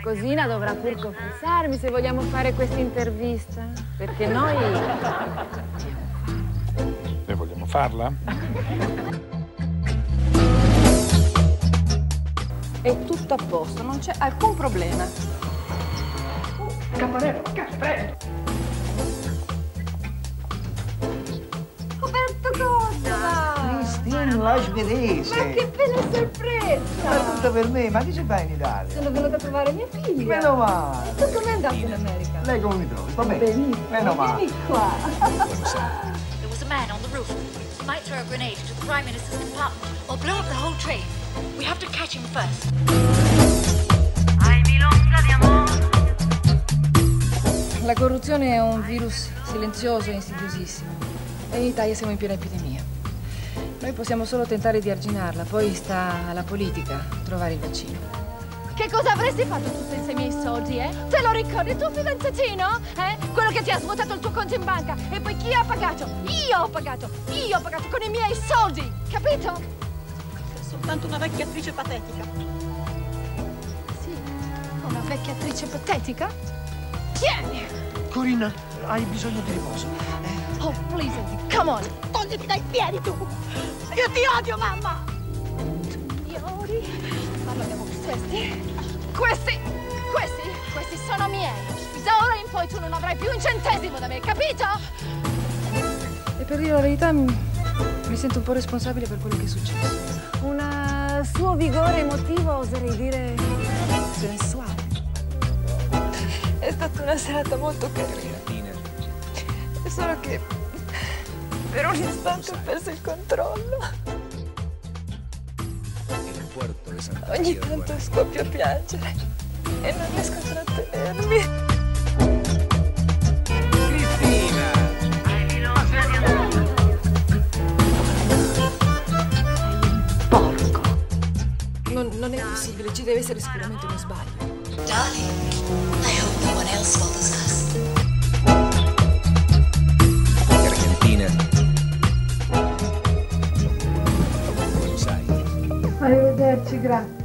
qualcosina dovrà pur confessarmi se vogliamo fare questa intervista. Perché noi... E vogliamo farla? È tutto a posto, non c'è alcun problema. Campanello, caffè! Roberto, cosa? Cristina, la svedese! Ma che bella sorpresa! Ma tutto per me, ma che ci fai in Italia? Sono venuta a trovare mia figlia. Meno male! Tu com'è andato in America? Lei come mi trovi? Sta bene? Benissimo. Meno male! Vieni qua. There was a man on the roof. He might throw a grenade into the Prime Minister's compartment or blow up the whole train. We have to catch him first. La corruzione è un virus silenzioso e insidiosissimo. E in Italia siamo in piena epidemia. Noi possiamo solo tentare di arginarla, poi sta alla politica trovare il vaccino. Che cosa avresti fatto tu senza i miei soldi, eh? Te lo ricordi il tuo fidanzatino? Quello che ti ha svuotato il tuo conto in banca. E poi chi ha pagato? Io ho pagato con i miei soldi, capito? Sei soltanto una vecchia attrice patetica. Sì, una vecchia attrice patetica? Tieni! Corinna, hai bisogno di riposo. Oh, please, Eddie, come on! Togliti dai piedi tu! Io ti odio, mamma! Mi odi? Ma non abbiamo visto questi? Questi sono miei! Da ora in poi tu non avrai più un centesimo da me, capito? E per dire la verità mi sento un po' responsabile per quello che è successo. Un suo vigore emotivo, oserei dire Sensuale. È stata una serata molto carina. È solo che per un istante ho perso il controllo. Ogni tanto scoppio a piangere e non riesco a trattenermi. Cristina! Porco! Non è possibile, ci deve essere sicuramente uno sbaglio. Darling, I hope no one else follows us. Argentina. Lo sai. Arrivederci, grazie.